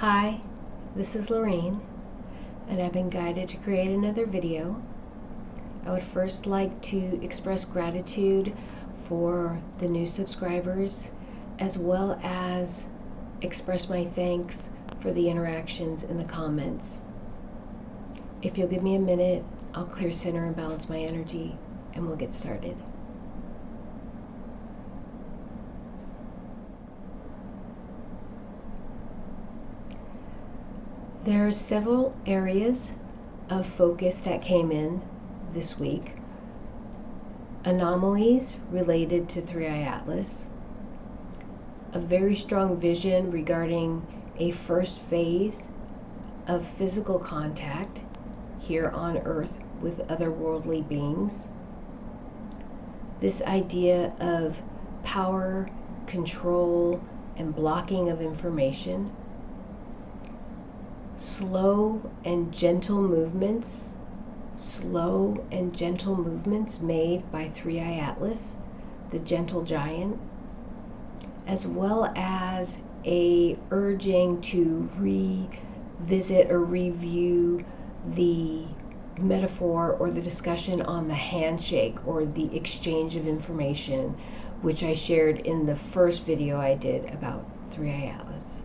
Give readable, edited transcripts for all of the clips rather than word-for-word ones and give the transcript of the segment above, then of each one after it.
Hi, this is Lorraine, and I've been guided to create another video. I would first like to express gratitude for the new subscribers, as well as express my thanks for the interactions in the comments. If you'll give me a minute, I'll clear center and balance my energy, and we'll get started. There are several areas of focus that came in this week. Anomalies related to 3i Atlas, a very strong vision regarding a first phase of physical contact here on Earth with otherworldly beings. This idea of power, control, and blocking of information. Slow and gentle movements made by 3i Atlas, the gentle giant, as well as a urging to revisit or review the metaphor or the discussion on the handshake or the exchange of information, which I shared in the first video I did about 3i Atlas.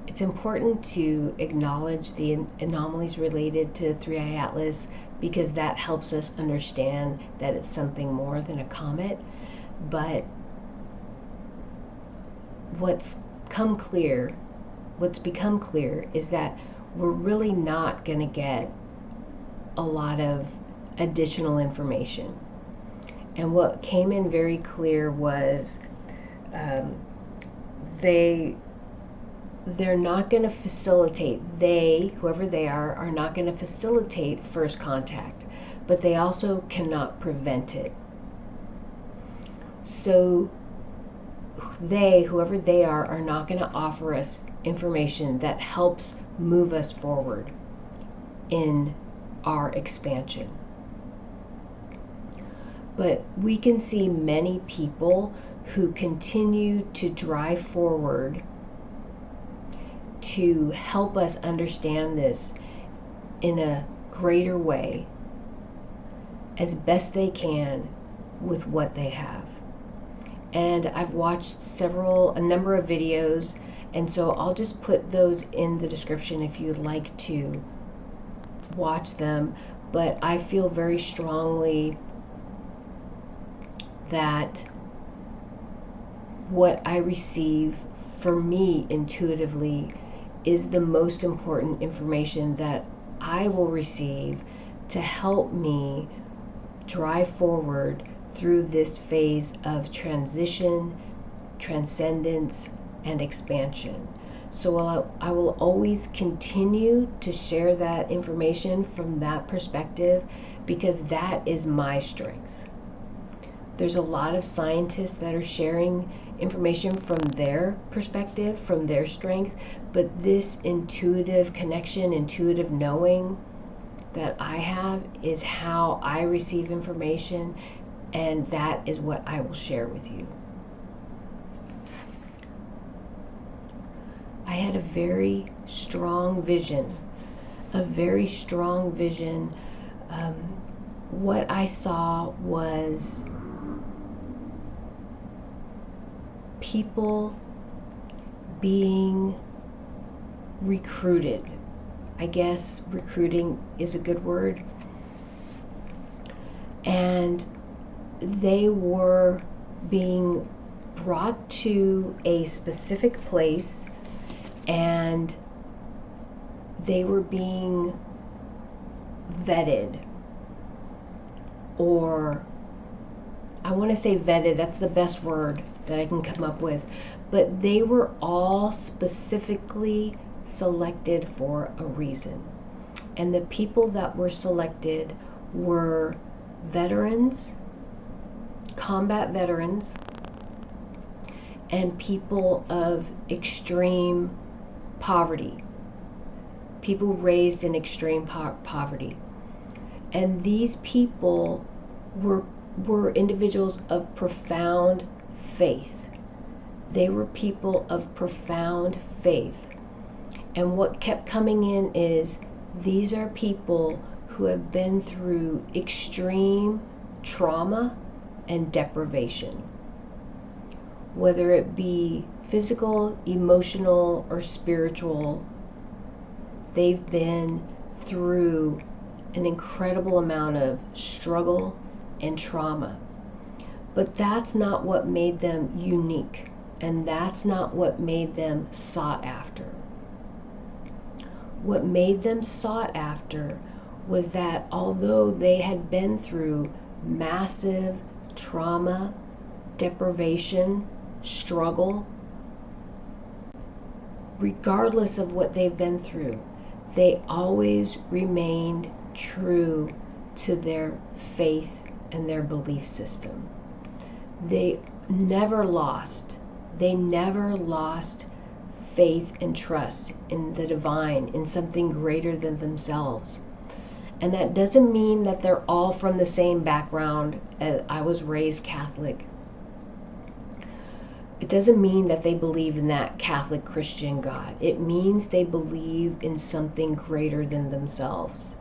It's important to acknowledge the anomalies related to 3i Atlas because that helps us understand that it's something more than a comet. But what's become clear is that we're really not going to get a lot of additional information. And what came in very clear was they're not going to facilitate, whoever they are not going to facilitate first contact, but they also cannot prevent it. So whoever they are not going to offer us information that helps move us forward in our expansion. But we can see many people who continue to drive forward to help us understand this in a greater way as best they can with what they have. And I've watched a number of videos, and so I'll just put those in the description if you'd like to watch them. But I feel very strongly that what I receive for me intuitively is the most important information that I will receive to help me drive forward through this phase of transition, transcendence, and expansion. So I will always continue to share that information from that perspective because that is my strength. There's a lot of scientists that are sharing information from their perspective, from their strength, but this intuitive connection, intuitive knowing that I have is how I receive information, and that is what I will share with you. I had a very strong vision, what I saw was people being recruited. I guess recruiting is a good word. And they were being brought to a specific place, and they were being vetted, or I want to say vetted, that's the best word that I can come up with, but they were all specifically selected for a reason. And the people that were selected were veterans, combat veterans, and people of extreme poverty, people raised in extreme poverty. And these people were individuals of profound faith. They were people of profound faith. And what kept coming in is, these are people who have been through extreme trauma and deprivation, whether it be physical, emotional, or spiritual. They've been through an incredible amount of struggle and trauma. But that's not what made them unique, and that's not what made them sought after. What made them sought after was that although they had been through massive trauma, deprivation, struggle, regardless of what they've been through, they always remained true to their faith and their belief system. They never lost faith and trust in the divine, in something greater than themselves. And that doesn't mean that they're all from the same background. I was raised Catholic. It doesn't mean that they believe in that Catholic Christian God. It means they believe in something greater than themselves.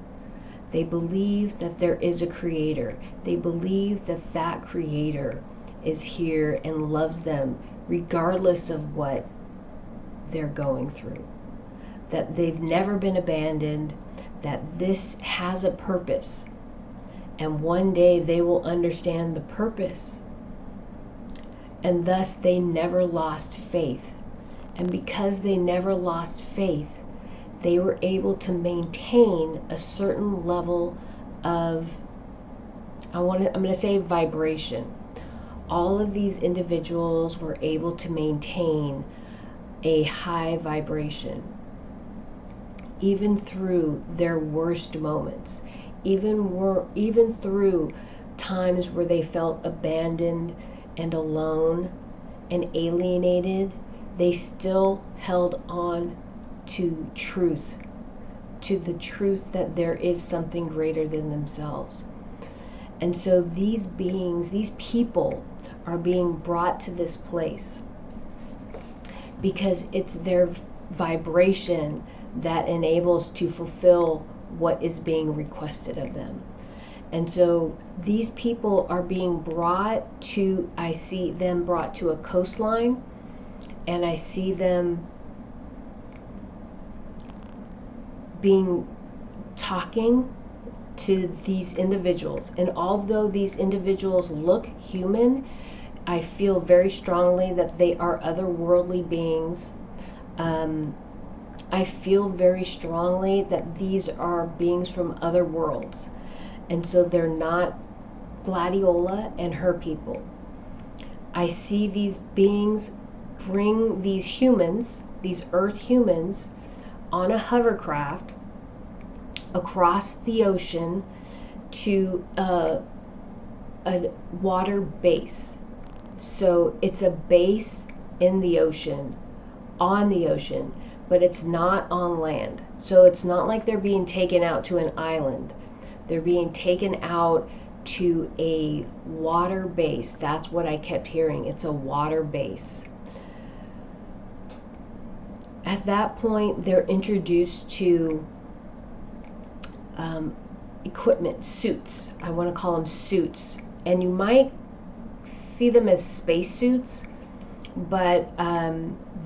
They believe that there is a creator. They believe that that creator is here and loves them regardless of what they're going through. That they've never been abandoned, that this has a purpose, and one day they will understand the purpose. And thus they never lost faith. And because they never lost faith, they were able to maintain a certain level of, I'm going to say vibration. All of these individuals were able to maintain a high vibration, even through their worst moments, even through times where they felt abandoned and alone and alienated. They still held on to truth, to the truth that there is something greater than themselves. And so these beings, these people, are being brought to this place because it's their vibration that enables to fulfill what is being requested of them. And so these people are being brought to, I see them brought to a coastline, and I see them talking to these individuals. And although these individuals look human, I feel very strongly that they are otherworldly beings. I feel very strongly that these are beings from other worlds. And so they're not Gladiola and her people. I see these beings bring these humans, these earth humans, on a hovercraft across the ocean to a water base. So it's a base in the ocean, on the ocean, but it's not on land. So it's not like they're being taken out to an island. They're being taken out to a water base. That's what I kept hearing. It's a water base. At that point, they're introduced to equipment, suits. I want to call them suits. And you might see them as spacesuits, but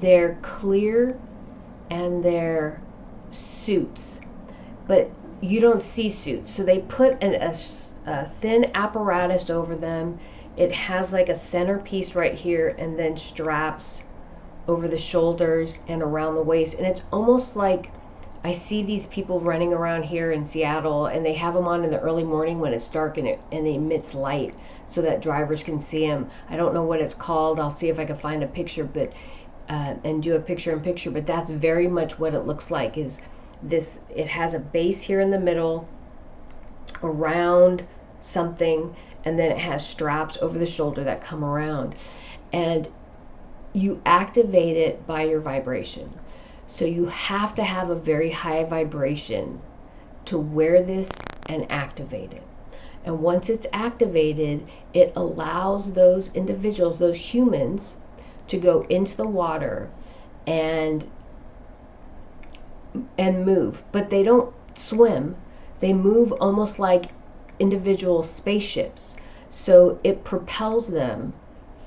they're clear and they're suits. But you don't see suits. So they put a thin apparatus over them. It has like a centerpiece right here and then straps over the shoulders and around the waist. And it's almost like I see these people running around here in Seattle, and they have them on in the early morning when it's dark and it emits light so that drivers can see them. I don't know what it's called. I'll see if I can find a picture, but and do a picture-in-picture. But that's very much what it looks like. Is this? It has a base here in the middle, around something, and then it has straps over the shoulder that come around, and you activate it by your vibration. So you have to have a very high vibration to wear this and activate it. And once it's activated, it allows those individuals, those humans, to go into the water and move. But they don't swim. They move almost like individual spaceships. So it propels them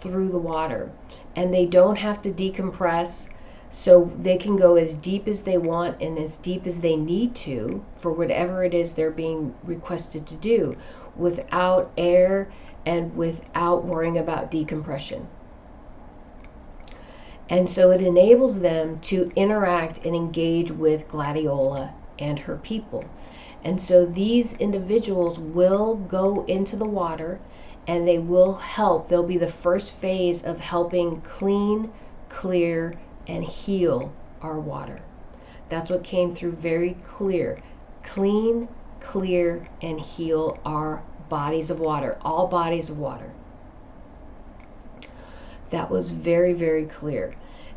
through the water, and they don't have to decompress. So they can go as deep as they want and as deep as they need to for whatever it is they're being requested to do, without air and without worrying about decompression. And so it enables them to interact and engage with Gladiola and her people. And so these individuals will go into the water, and they will help. They'll be the first phase of helping clean, clear, and heal our water. That's what came through very clear. Clean, clear, and heal our bodies of water, all bodies of water. That was very, very clear.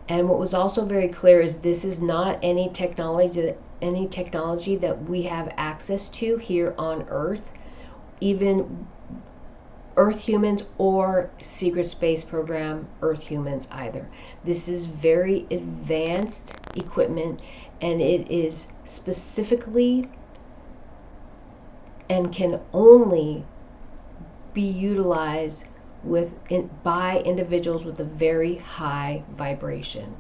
And what was also very clear is this is not any technology that we have access to here on Earth, even Earth humans or Secret Space Program Earth humans either. This is very advanced equipment, and it is specifically and can only be utilized by individuals with a very high vibration.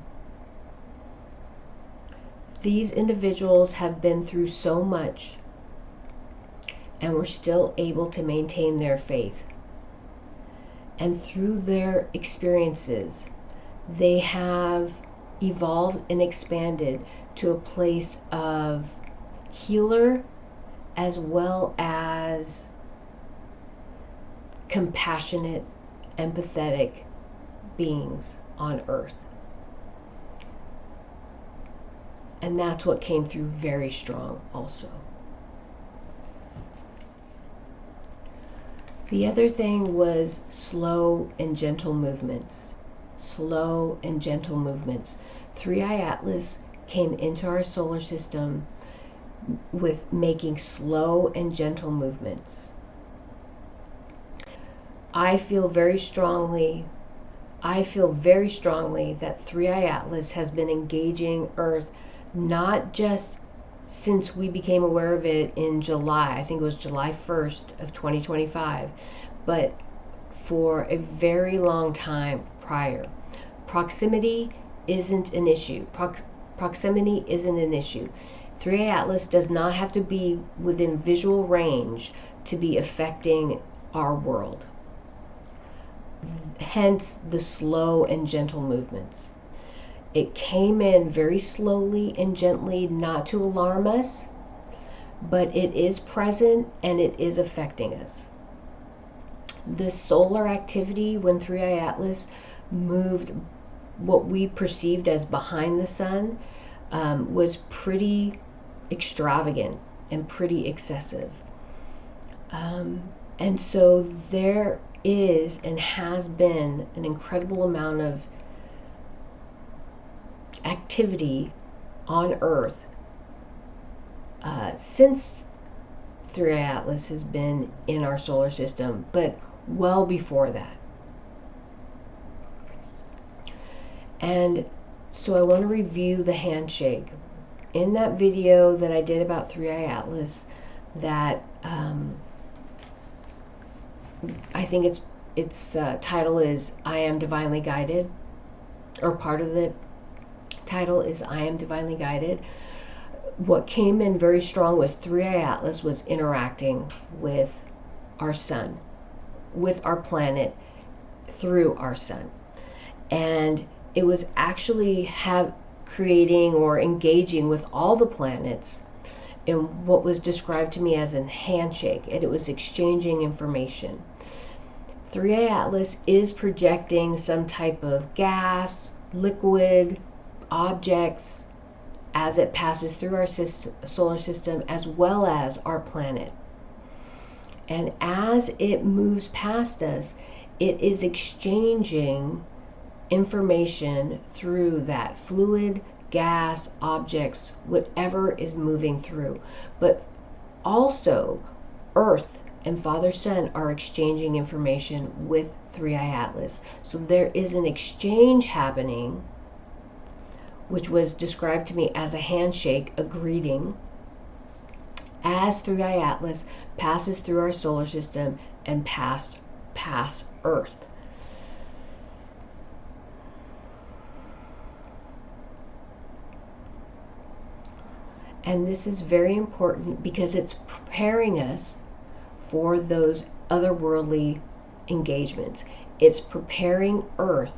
These individuals have been through so much and were still able to maintain their faith. And through their experiences, they have evolved and expanded to a place of healer as well as compassionate, empathetic beings on Earth. And that's what came through very strong also. The other thing was slow and gentle movements. Slow and gentle movements. 3i Atlas came into our solar system with making slow and gentle movements. I feel very strongly that 3i Atlas has been engaging Earth not just since we became aware of it in July, I think it was July 1st of 2025, but for a very long time prior. Proximity isn't an issue. Proximity isn't an issue. 3i Atlas does not have to be within visual range to be affecting our world. Hence the slow and gentle movements. It came in very slowly and gently, not to alarm us, but it is present and it is affecting us. The solar activity when 3i Atlas moved what we perceived as behind the sun was pretty extravagant and pretty excessive. And so there is and has been an incredible amount of activity on Earth since 3i Atlas has been in our solar system, but well before that. And so I want to review the handshake. In that video that I did about 3i Atlas, that I think its title is I Am Divinely Guided, or part of the title is I Am Divinely Guided. What came in very strong was 3i Atlas was interacting with our sun, with our planet, through our sun. And it was actually creating or engaging with all the planets in what was described to me as a handshake, and it was exchanging information. 3i Atlas is projecting some type of gas, liquid, objects as it passes through our solar system as well as our planet. And as it moves past us, it is exchanging information through that fluid, gas, objects, whatever is moving through. But also Earth and Father Sun are exchanging information with 3i Atlas. So there is an exchange happening, which was described to me as a handshake, a greeting, as 3i Atlas passes through our solar system and past Earth. And this is very important because it's preparing us for those otherworldly engagements. It's preparing Earth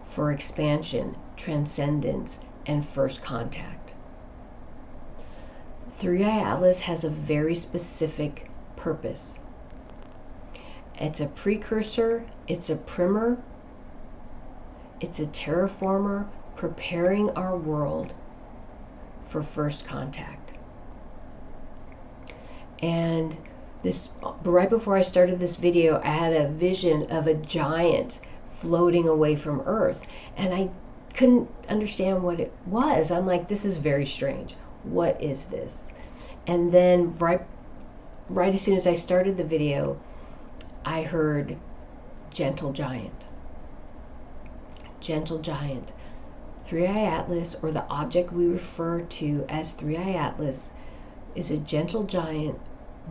for expansion, transcendence, and first contact. 3i Atlas has a very specific purpose. It's a precursor, it's a primer, it's a terraformer preparing our world for first contact. And this, right before I started this video, I had a vision of a giant floating away from Earth, and I couldn't understand what it was. I'm like, this is very strange. What is this? And then right as soon as I started the video, I heard gentle giant. Gentle giant. 3i Atlas, or the object we refer to as 3i Atlas, is a gentle giant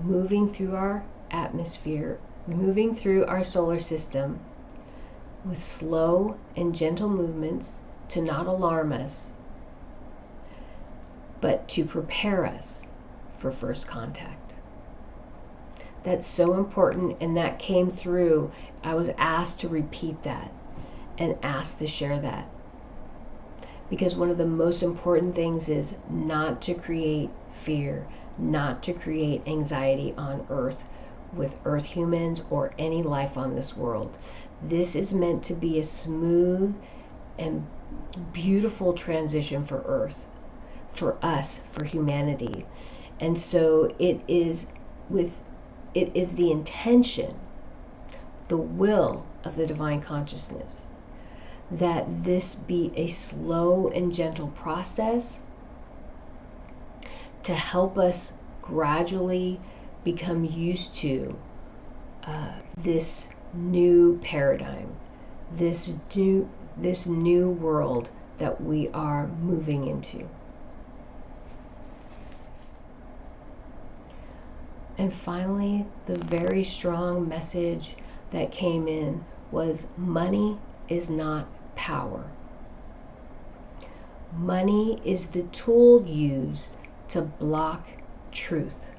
moving through our atmosphere, moving through our solar system with slow and gentle movements to not alarm us, but to prepare us for first contact. That's so important, and that came through. I was asked to repeat that and asked to share that. Because one of the most important things is not to create fear, not to create anxiety on Earth with Earth humans or any life on this world. This is meant to be a smooth and beautiful transition for Earth, for us, for humanity. And so it is the intention, the will of the divine consciousness, that this be a slow and gentle process to help us gradually become used to this new paradigm, this new world that we are moving into. And finally, the very strong message that came in was money is not power. Money is the tool used to block truth,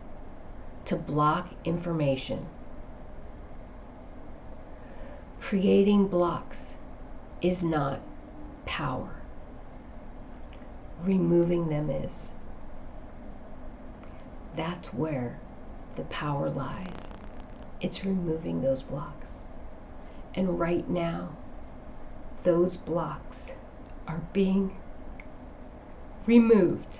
to block information. Creating blocks is not power. Removing them is. That's where the power lies. It's removing those blocks. And right now, those blocks are being removed.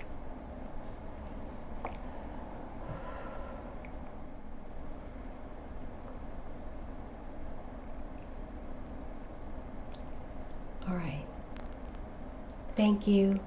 All right. Thank you.